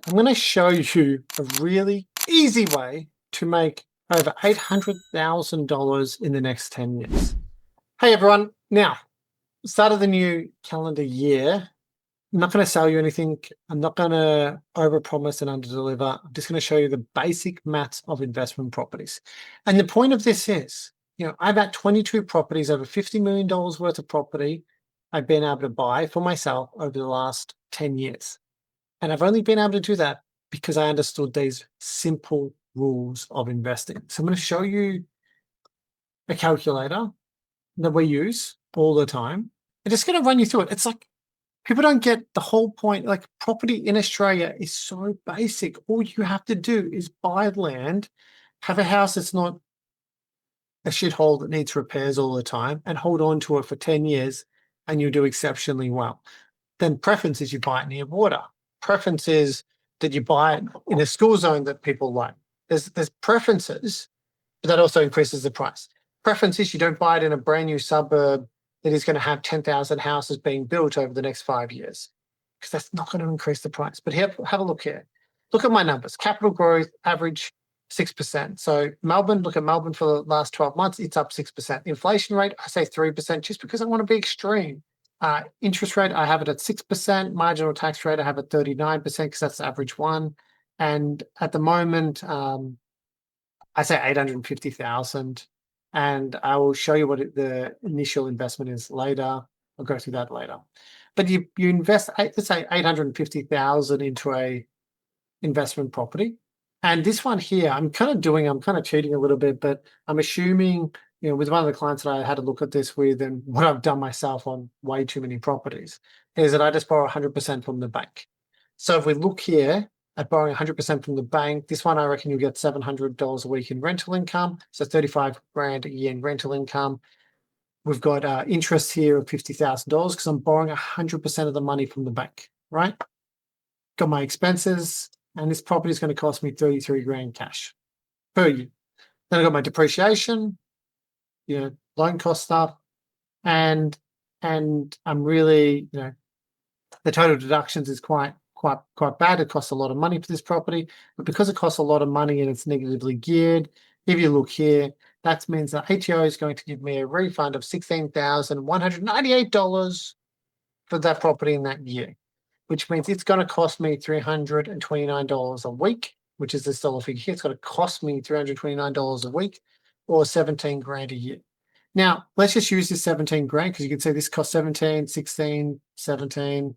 I'm going to show you a really easy way to make over $800,000 in the next 10 years. Hey everyone, now, start of the new calendar year, I'm not going to sell you anything. I'm not going to overpromise and underdeliver. I'm just going to show you the basic maths of investment properties. And the point of this is, I've had 22 properties, over $50 million worth of property I've been able to buy for myself over the last 10 years. And I've only been able to do that because I understood these simple rules of investing. So I'm going to show you a calculator that we use all the time. I'm just going to run you through it. It's like people don't get the whole point. Like, property in Australia is so basic. All you have to do is buy land, have a house that's not a shithole that needs repairs all the time, and hold on to it for 10 years, and you'll do exceptionally well. Then preference is you buy it near water. Preference is that you buy it in a school zone that people like. There's preferences, but that also increases the price. Preference is you don't buy it in a brand new suburb that is going to have 10,000 houses being built over the next 5 years, because that's not going to increase the price. But here, have a look here. Look at my numbers. Capital growth, average 6%. So Melbourne, look at Melbourne for the last 12 months, it's up 6%. Inflation rate, I say 3%, just because I want to be extreme. Interest rate, I have it at 6%. Marginal tax rate, I have at 39% because that's the average one. And at the moment, I say 850,000. And I will show you what the initial investment is later. I'll go through that later. But you invest, let's say 850,000 into a investment property. And this one here, I'm kind of cheating a little bit, but I'm assuming, with one of the clients that I had a look at this with, and what I've done myself on way too many properties, is that I just borrow 100% from the bank. So if we look here at borrowing 100% from the bank, this one, I reckon you'll get $700 a week in rental income. So 35 grand a year in rental income. We've got interest here of $50,000 because I'm borrowing 100% of the money from the bank, right? Got my expenses, and this property is going to cost me 33 grand cash per year. Then I got my depreciation, loan cost stuff, and I'm really, the total deductions is quite bad. It costs a lot of money for this property, but because it costs a lot of money and it's negatively geared, if you look here, that means that ATO is going to give me a refund of $16,198 for that property in that year, which means it's going to cost me $329 a week, which is this dollar figure here. It's going to cost me $329 a week, or 17 grand a year. Now, let's just use this 17 grand, because you can see this costs 17, 16, 17,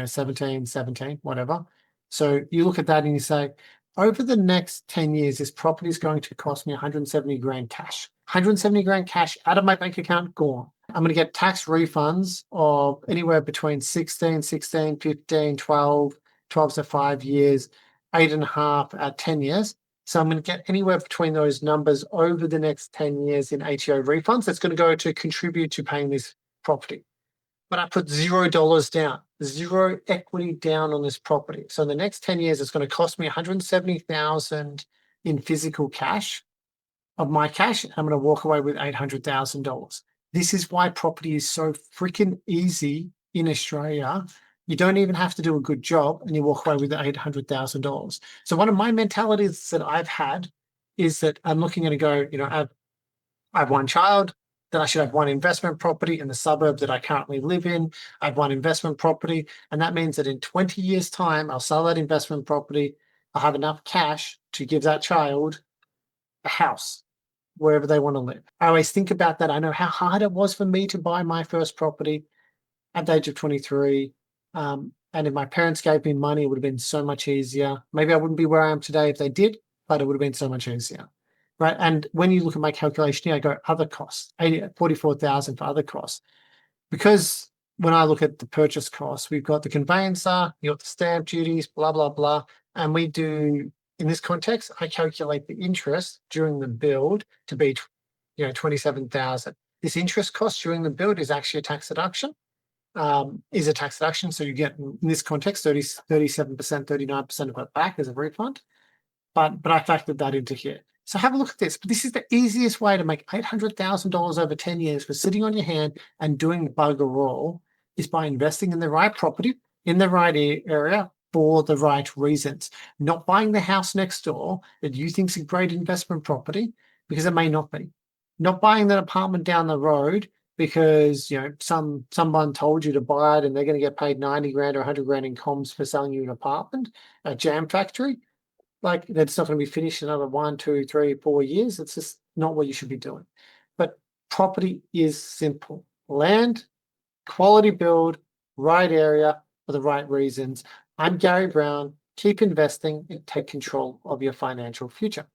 17, 17, whatever. So you look at that and you say, over the next 10 years, this property is going to cost me 170 grand cash. 170 grand cash out of my bank account, gone. I'm going to get tax refunds of anywhere between 16, 15, 12 to 5 years, 8.5 at 10 years. So I'm going to get anywhere between those numbers over the next 10 years in ATO refunds. That's going to go to contribute to paying this property. But I put $0 down, zero equity down on this property. So in the next 10 years, it's going to cost me 170,000 in physical cash of my cash. I'm going to walk away with $800,000. This is why property is so freaking easy in Australia. You don't even have to do a good job, and you walk away with $800,000. So one of my mentalities that I've had is that I'm looking at it go, I have one child, then I should have one investment property in the suburb that I currently live in. I have one investment property, and that means that in 20 years' time, I'll sell that investment property. I'll have enough cash to give that child a house wherever they want to live. I always think about that. I know how hard it was for me to buy my first property at the age of 23. And if my parents gave me money, it would have been so much easier. Maybe I wouldn't be where I am today if they did, but it would have been so much easier. Right. And when you look at my calculation here, I go other costs, 44,000 for other costs. Because when I look at the purchase costs, we've got the conveyancer, you've got the stamp duties, blah, blah, blah. And we do, in this context, I calculate the interest during the build to be, 27,000. This interest cost during the build is actually a tax deduction. So you get, in this context, 37%, 39% of it back as a refund. But I factored that into here. So have a look at this. But this is the easiest way to make $800,000 over 10 years for sitting on your hand and doing bugger all, is by investing in the right property, in the right area, for the right reasons. Not buying the house next door that you think's a great investment property because it may not be. Not buying that apartment down the road because someone told you to buy it and they're going to get paid 90 grand or 100 grand in comms for selling you an apartment, a jam factory. Like that's not going to be finished in another 1, 2, 3, 4 years. It's just not what you should be doing. But property is simple. Land, quality build, right area for the right reasons. I'm Gary Brown. Keep investing and take control of your financial future.